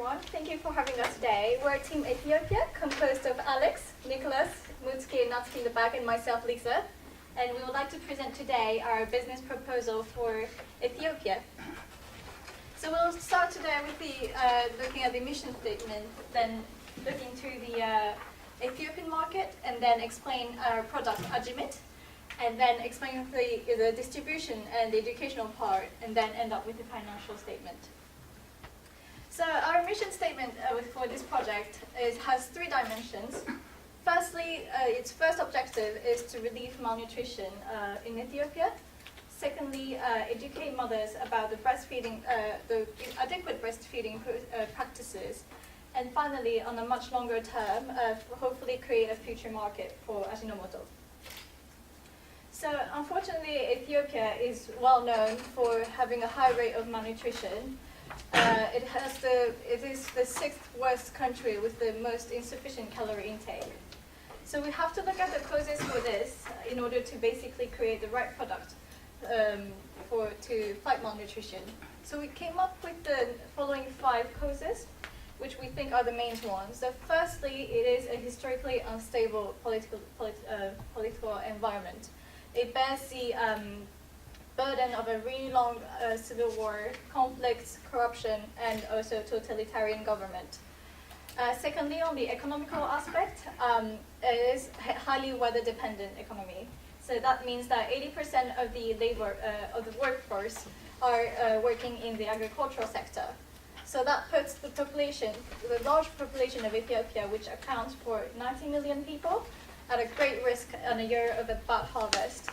everyone. Thank you for having us today. We're Team Ethiopia, composed of Alex, Nicholas, Mutsuki, Natsuki in the back, and myself, Lisa. And we would like to present today our business proposal for Ethiopia. So we'll start today with the looking at the mission statement, then looking through the Ethiopian market, and then explain our product, Ajinomoto, and then explain the distribution and the educational part, and then end up with the financial statement. So our mission statement for this project has three dimensions. Firstly, its first objective is to relieve malnutrition in Ethiopia. Secondly, educate mothers about the breastfeeding, the adequate breastfeeding practices. And finally, on a much longer term, hopefully create a future market for Ajinomoto. So unfortunately, Ethiopia is well known for having a high rate of malnutrition. It is the sixth worst country with the most insufficient calorie intake. So we have to look at the causes for this in order to basically create the right product to fight malnutrition. So we came up with the following 5 causes, which we think are the main ones. So firstly, it is a historically unstable political environment. It bears the burden of a really long civil war, conflicts, corruption, and also totalitarian government. Secondly, on the economical aspect, it is a highly weather-dependent economy. So that means that 80% of the workforce are working in the agricultural sector. So that puts the large population of Ethiopia, which accounts for 90 million people, at a great risk on a year of a bad harvest.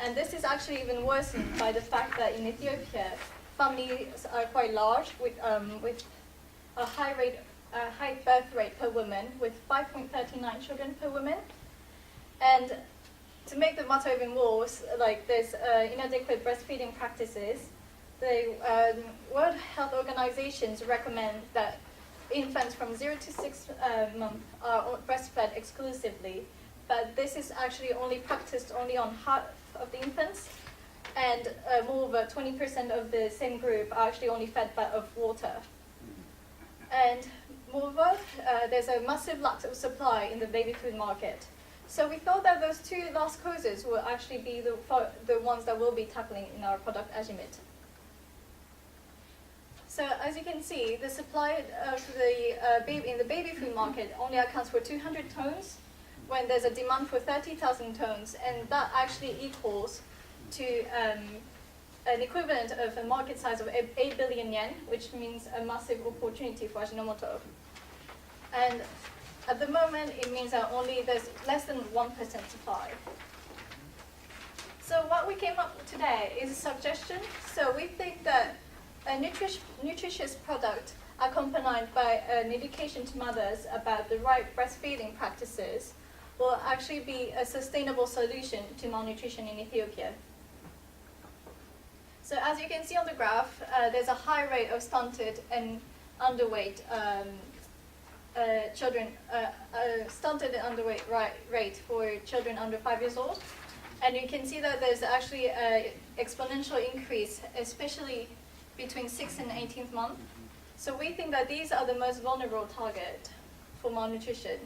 And this is actually even worsened by the fact that in Ethiopia, families are quite large with a high birth rate per woman, with 5.39 children per woman. And to make the matter even worse, like there's inadequate breastfeeding practices. The World Health Organizations recommend that infants from 0 to 6 months are breastfed exclusively, but this is actually only practiced only on half of the infants, and moreover, 20% of the same group are actually only fed of water. And moreover, there's a massive lack of supply in the baby food market. So we thought that those 2 last causes will actually be the ones that we'll be tackling in our product Ajinomoto. So as you can see, the supply of in the baby food market only accounts for 200 tons, when there's a demand for 30,000 tons, and that actually equals to an equivalent of a market size of 8 billion yen, which means a massive opportunity for Ajinomoto. And at the moment, it means that there's less than 1% supply. So what we came up with today is a suggestion. So we think that a nutritious product accompanied by an education to mothers about the right breastfeeding practices will actually be a sustainable solution to malnutrition in Ethiopia. So as you can see on the graph, there's a high rate of stunted and underweight rate for children under 5 years old. And you can see that there's actually an exponential increase, especially between 6th and 18th month. So we think that these are the most vulnerable target for malnutrition.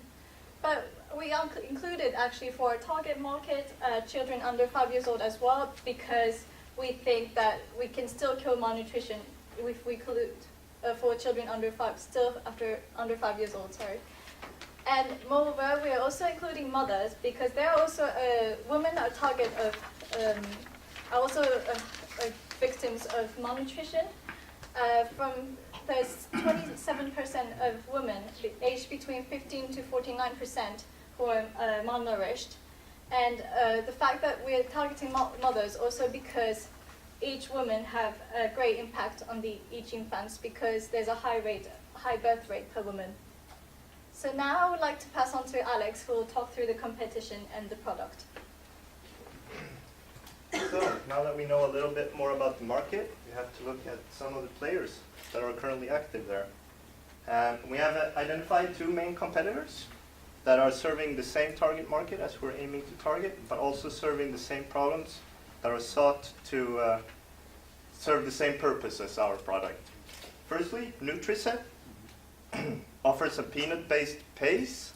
But we included actually for our target market children under 5 years old as well, because we think that we can still kill malnutrition if we include for children under 5 years old, sorry. And moreover, we are also including mothers, because they are also women are target of are also victims of malnutrition. There's 27% of women aged between 15 to 49% who are malnourished. And the fact that we're targeting mothers also because each woman have a great impact on each infant, because there's a high birth rate per woman. So now I would like to pass on to Alex, who will talk through the competition and the product. So now that we know a little bit more about the market, we have to look at some of the players that are currently active there. We have identified 2 main competitors that are serving the same target market as we're aiming to target, but also serving the same problems that are sought to serve the same purpose as our product. Firstly, Nutriset offers a peanut-based paste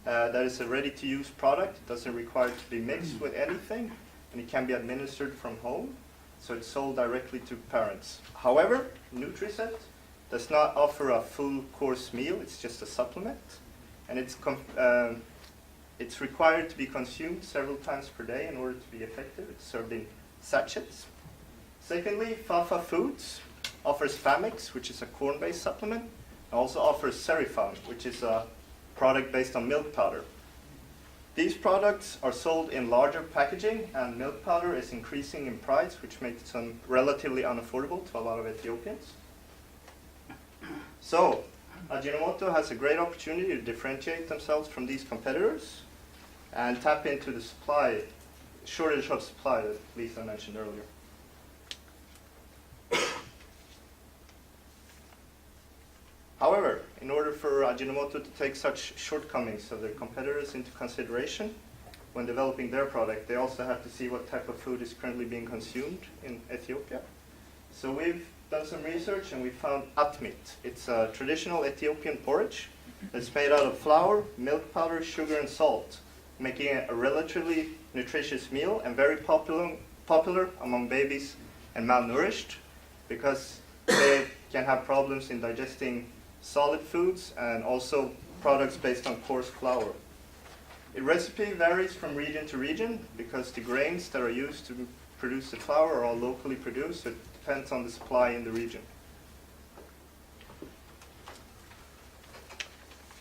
that is a ready-to-use product. It doesn't require to be mixed with anything, and it can be administered from home, so it's sold directly to parents. However, Nutri-Set does not offer a full course meal. It's just a supplement, and it's required to be consumed several times per day in order to be effective. It's served in sachets. Secondly, Fafa Foods offers Famix, which is a corn-based supplement, and also offers Serifan, which is a product based on milk powder. These products are sold in larger packaging, and milk powder is increasing in price, which makes them relatively unaffordable to a lot of Ethiopians. So, Ajinomoto has a great opportunity to differentiate themselves from these competitors and tap into the shortage of supply that Lisa mentioned earlier. However, in order for Ajinomoto to take such shortcomings of their competitors into consideration when developing their product, they also have to see what type of food is currently being consumed in Ethiopia. So we've done some research and we found atmit. It's a traditional Ethiopian porridge that's made out of flour, milk powder, sugar, and salt, making it a relatively nutritious meal and very popular among babies and malnourished because they can have problems in digesting solid foods and also products based on coarse flour. The recipe varies from region to region because the grains that are used to produce the flour are all locally produced, so it depends on the supply in the region.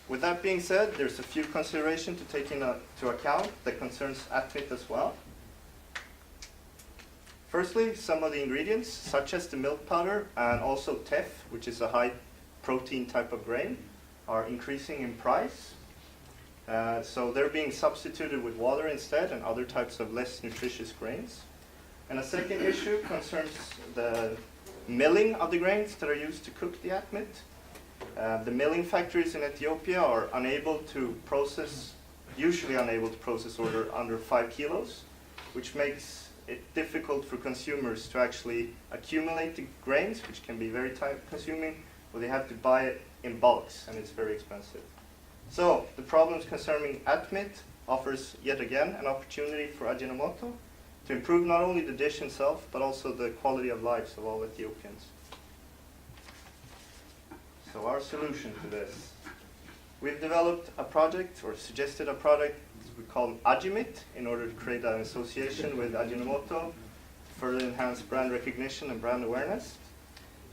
With that being said, there's a few considerations to take into account that concerns atmit as well. Firstly, some of the ingredients, such as the milk powder and also teff, which is a high protein type of grain, are increasing in price. So they're being substituted with water instead and other types of less nutritious grains. And a second issue concerns the milling of the grains that are used to cook the atmit. The milling factories in Ethiopia are usually unable to process order under 5 kilos, which makes it difficult for consumers to actually accumulate the grains, which can be very time consuming, or they have to buy it in bulks, and it's very expensive. So the problems concerning atmit offers yet again an opportunity for Ajinomoto to improve not only the dish itself, but also the quality of lives of all Ethiopians. So our solution to this. We've developed a project, or suggested a product we call Ajimit, in order to create an association with Ajinomoto, further enhance brand recognition and brand awareness.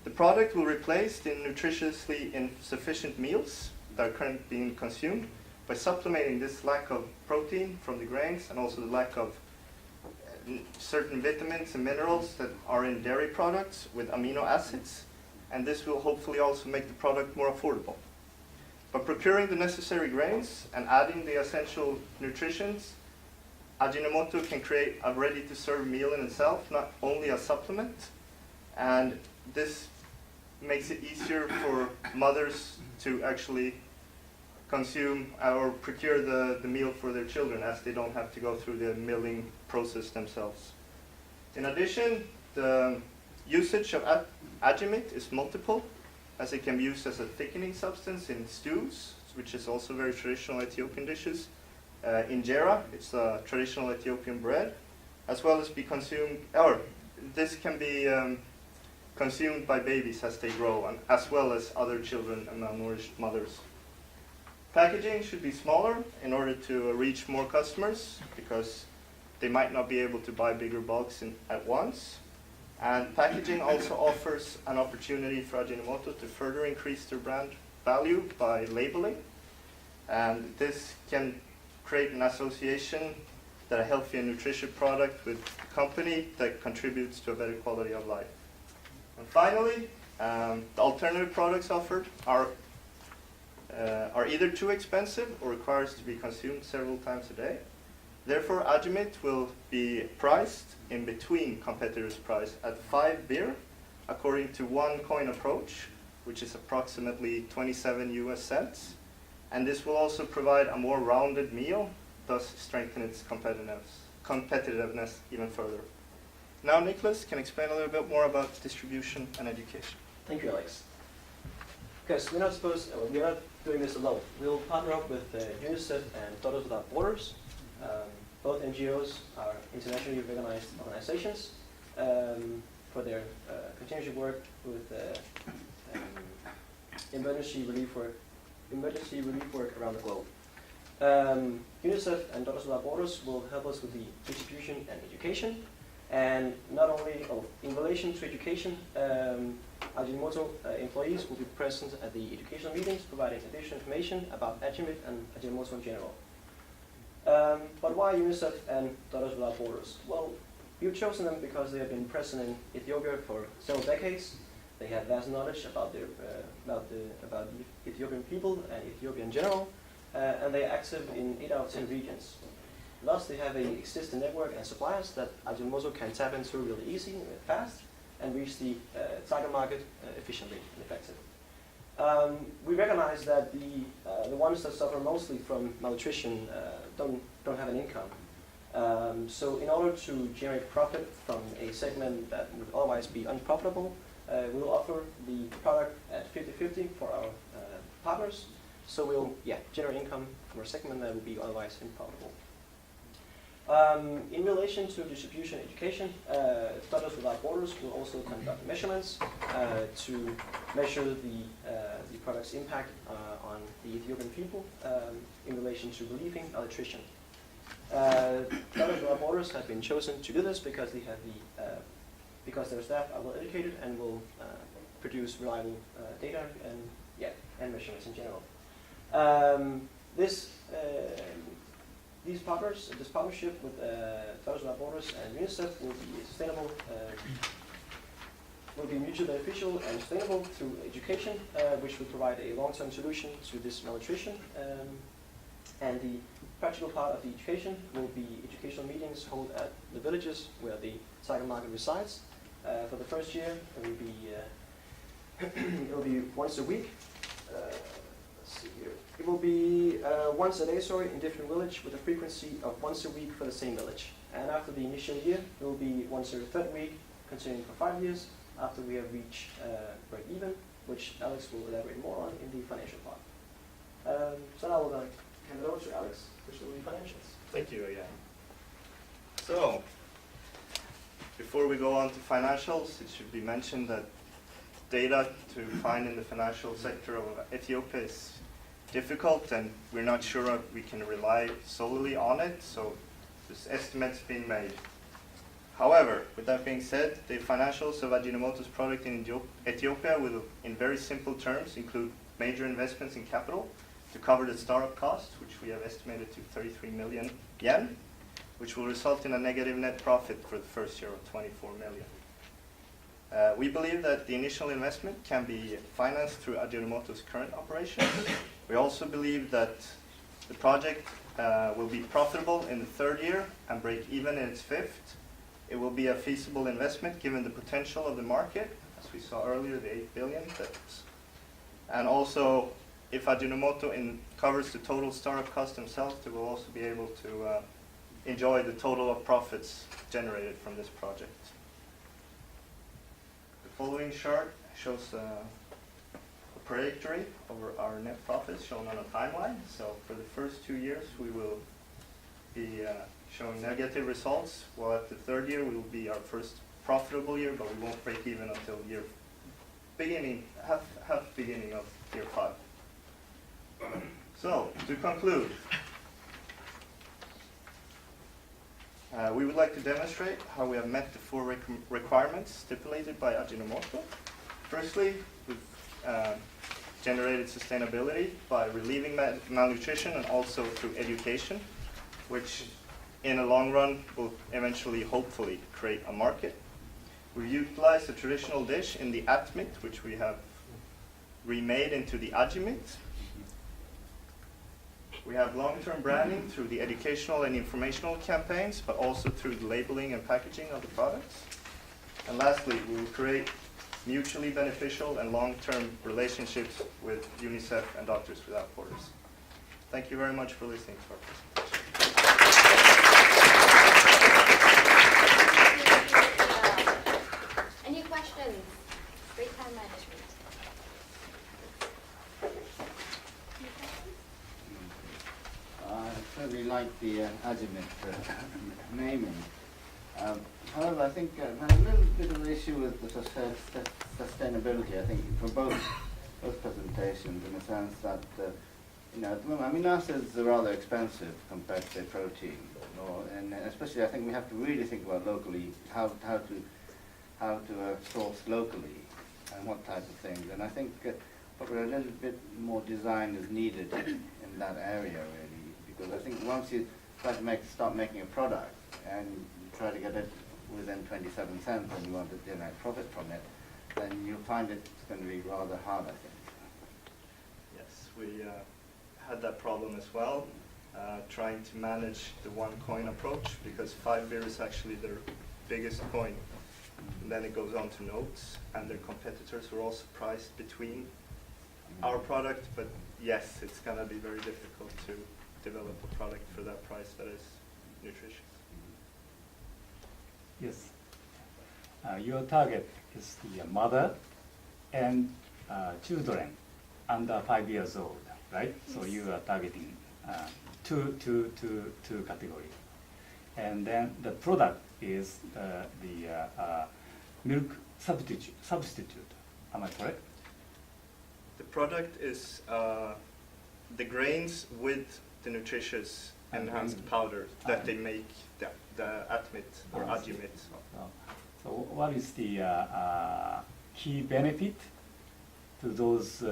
The product will replace the nutritiously insufficient meals that are currently being consumed by supplementing this lack of protein from the grains and also the lack of certain vitamins and minerals that are in dairy products with amino acids, and this will hopefully also make the product more affordable. By procuring the necessary grains and adding the essential nutritions, Ajinomoto can create a ready-to-serve meal in itself, not only a supplement, and this makes it easier for mothers to actually consume or procure the meal for their children, as they don't have to go through the milling process themselves. In addition, the usage of Ajimit is multiple, as it can be used as a thickening substance in stews, which is also very traditional Ethiopian dishes. Injera, it's a traditional Ethiopian bread, as well as be consumed, or this can be consumed by babies as they grow, and as well as other children and malnourished mothers. Packaging should be smaller in order to reach more customers, because they might not be able to buy bigger bulks at once. And packaging also offers an opportunity for Ajinomoto to further increase their brand value by labeling. And this can create an association that a healthy and nutritious product with a company that contributes to a better quality of life. And finally, the alternative products offered are either too expensive or requires to be consumed several times a day. Therefore, Ajimit will be priced in between competitors' price at 5 birr, according to one coin approach, which is approximately 27 US cents. And this will also provide a more rounded meal, thus strengthen its competitiveness even further. Now Nicholas can explain a little bit more about distribution and education. Thank you, Alex. Okay, so we're not doing this alone. We'll partner up with UNICEF and Doctors Without Borders. Both NGOs are internationally recognized organizations for their continuous work with emergency relief work around the globe. UNICEF and Doctors Without Borders will help us with the distribution and education. And not only, in relation to education, Ajinomoto employees will be present at the educational meetings, providing additional information about Ajinomoto and Ajinomoto in general. But why UNICEF and Doctors Without Borders? Well, we've chosen them because they have been present in Ethiopia for several decades. They have vast knowledge about the Ethiopian people and Ethiopia in general, and they are active in 8 out of 10 regions. Thus, they have an existing network and suppliers that Ajinomoto can tap into really easy and fast and reach the target market efficiently and effectively. We recognize that the ones that suffer mostly from malnutrition don't have an income. So in order to generate profit from a segment that would otherwise be unprofitable, we will offer the product at 50-50 for our partners. So we'll generate income from a segment that would be otherwise unprofitable. In relation to distribution education, Doctors Without Borders will also conduct measurements to measure the product's impact on the Ethiopian people in relation to relieving malnutrition. Doctors Without Borders have been chosen to do this because they have because their staff are well educated and will produce reliable data and measurements in general. This partnership with Doctors Without Borders and UNICEF will be sustainable, will be mutually beneficial and sustainable through education, which will provide a long-term solution to this malnutrition. And the practical part of the education will be educational meetings held at the villages where the target market resides. For the first year, it will be once a week. Let's see here. It will be once a day, in different village with a frequency of once a week for the same village. And after the initial year, it will be once every third week, continuing for 5 years, after we have reached break even, which Alex will elaborate more on in the financial part. So now we'll hand it over to Alex to show the financials. Thank you again. So, before we go on to financials, it should be mentioned that data to find in the financial sector of Ethiopia is difficult, and we're not sure if we can rely solely on it, so this estimate's being made. However, with that being said, the financials of Ajinomoto's product in Ethiopia will, in very simple terms, include major investments in capital to cover the startup costs, which we have estimated to 33 million yen, which will result in a negative net profit for the first year of 24 million. We believe that the initial investment can be financed through Ajinomoto's current operations. We also believe that the project will be profitable in the third year and break even in its fifth. It will be a feasible investment given the potential of the market, as we saw earlier, the 8 billion. And also, if Ajinomoto covers the total startup cost themselves, they will also be able to enjoy the total of profits generated from this project. The following chart shows a trajectory over our net profits shown on a timeline. So for the first 2 years, we will be showing negative results, while at the third year, we will be our first profitable year, but we won't break even until half beginning of year 5. So, to conclude, we would like to demonstrate how we have met the 4 requirements stipulated by Ajinomoto. Firstly, we've generated sustainability by relieving malnutrition and also through education, which in the long run will eventually, hopefully, create a market. We've utilized a traditional dish in the atmit, which we have remade into the ajimit. We have long-term branding through the educational and informational campaigns, but also through the labeling and packaging of the products. And lastly, we will create mutually beneficial and long-term relationships with UNICEF and Doctors Without Borders. Thank you very much for listening to our presentation. Any questions? Great time management. the argument naming. However, I think I have a little bit of an issue with the sustainability. I think for both presentations, in the sense that at the moment, amino acids are rather expensive compared to say protein, and especially I think we have to really think about locally how to source locally and what type of things. And I think probably a little bit more design is needed in that area really, because I think once you try to start making a product and you try to get it within 27 cents and you want to generate profit from it, then you'll find it's going to be rather hard, I think. Yes, we had that problem as well, trying to manage the one coin approach, because 5 beer is actually their biggest coin. And then it goes on to notes, and their competitors were also priced between our product, but yes, it's going to be very difficult to develop a product for that price that is nutritious. Yes. Your target is the mother and children under 5 years old, right? Yes. So you are targeting two categories. And then the product is the milk substitute. Am I correct? The product is the grains with the nutritious enhanced powder that they make the atmit or adjumit. So what is the key benefit to those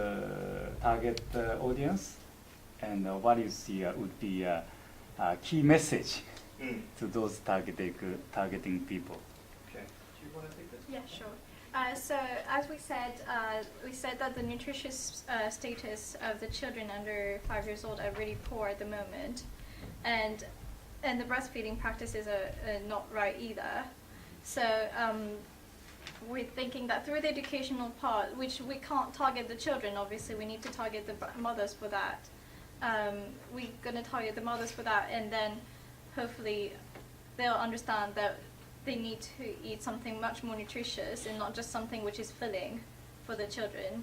target audience, and what is the would be key message to those targeting people? Okay. Do you want to take this? Yeah, sure. So as we said that the nutritious status of the children under 5 years old are really poor at the moment, and the breastfeeding practices are not right either. So we're thinking that through the educational part, which we can't target the children, obviously we need to target the mothers for that. We're going to target the mothers for that, and then hopefully they'll understand that they need to eat something much more nutritious and not just something which is filling for the children.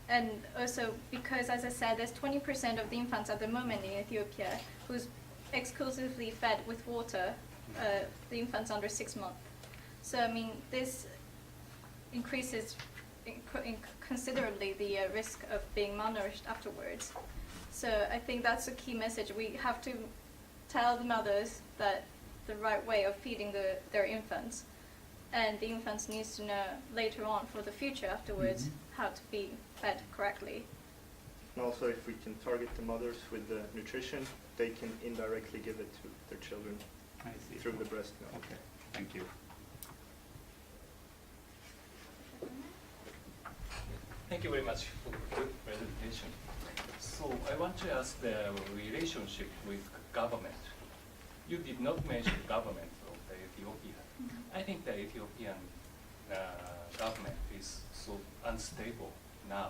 And also because, as I said, there's 20% of the infants at the moment in Ethiopia who's exclusively fed with water, the infants under 6 months. So, I mean, this increases considerably the risk of being malnourished afterwards. So I think that's a key message. We have to tell the mothers that the right way of feeding their infants, and the infants needs to know later on for the future afterwards how to be fed correctly. And also, if we can target the mothers with the nutrition, they can indirectly give it to their children through the breast milk. Okay, thank you. Thank you very much for the good presentation. So I want to ask the relationship with government. You did not mention government of the Ethiopia. I think the Ethiopian government is so unstable now.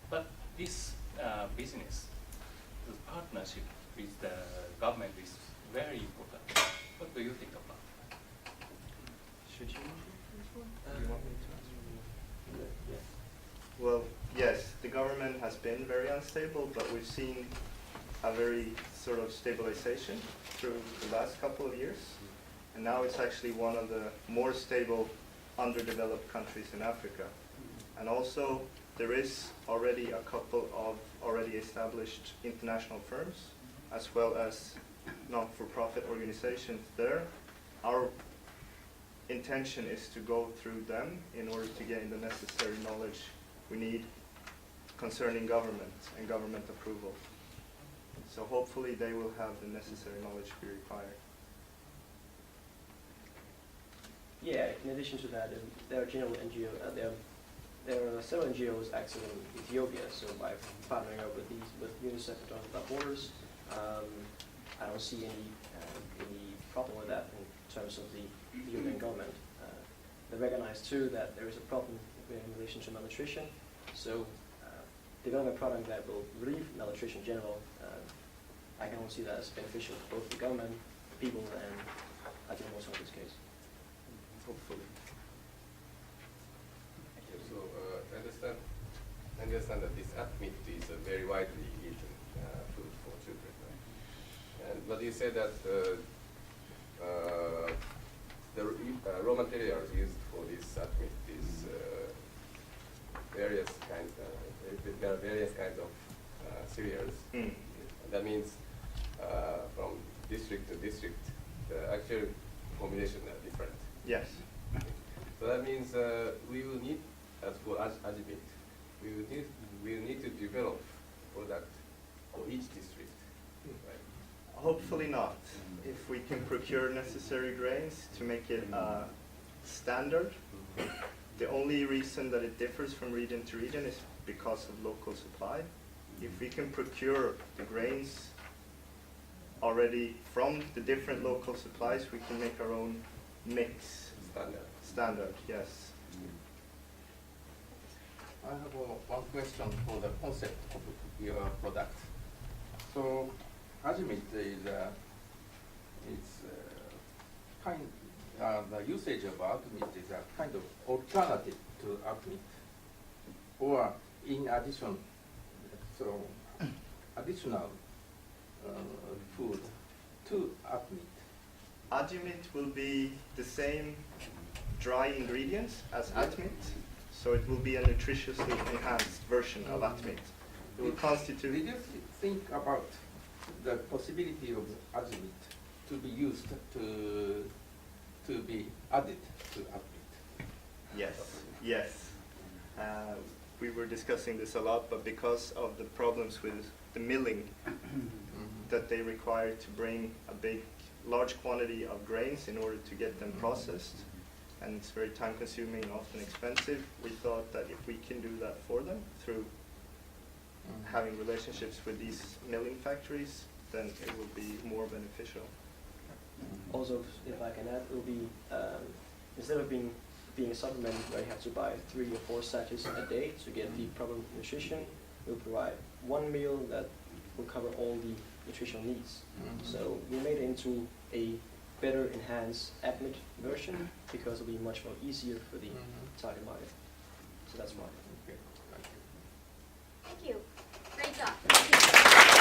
But this business, the partnership with the government is very important. What do you think about that? Should you answer this one? Do you want me to answer? Yeah. Well, yes, the government has been very unstable, but we've seen a very sort of stabilization through the last couple of years. And now it's actually one of the more stable, underdeveloped countries in Africa. And also, there is already a couple of already established international firms, as well as non-for-profit organizations there. Our intention is to go through them in order to gain the necessary knowledge we need concerning government and government approval. So hopefully they will have the necessary knowledge we require. Yeah, in addition to that, there are general NGO, there are several NGOs active in Ethiopia. So by partnering up with UNICEF and Doctors Without Borders, I don't see any problem with that in terms of the Ethiopian government. They recognize too that there is a problem in relation to malnutrition. So developing a product that will relieve malnutrition in general, I can only see that as beneficial for both the government, the people, and Ajinomoto in this case. Hopefully. So I understand that this meat is a very widely eaten food for children, right? And said that the raw materials used for this meat is various kinds. There are various kinds of cereals. Mm. That means from district to district, the actual formulations are different. Yes. So that means we will need, as for Ajinomoto, we will need to develop product for each district. Right? Hopefully not. If we can procure necessary grains to make it standard, the only reason that it differs from region to region is because of local supply. If we can procure the grains already from the different local supplies, we can make our own mix. Standard, yes. I have one question for the concept of your product. So, Ajinomoto is the usage of Ajinomoto is a kind of alternative to Ajinomoto, or in addition, so additional food to Ajinomoto. Ajinomoto will be the same dry ingredients as Ajinomoto, so it will be a nutritiously enhanced version of Ajinomoto. It will constitute. Did you think about the possibility of Ajinomoto to be used to be added to Ajinomoto? Yes, yes. We were discussing this a lot, but because of the problems with the milling that they require to bring a large quantity of grains in order to get them processed, and it's very time consuming and often expensive, we thought that if we can do that for them through having relationships with these milling factories, then it will be more beneficial. Also, if I can add, it will be, instead of being a supplement where you have to buy 3 or 4 sachets a day to get the proper nutrition, it will provide one meal that will cover all the nutritional needs. So we made it into a better enhanced Ajinomoto version because it will be much more easier for the target market. So that's why. Okay, thank you. Thank you. Great job.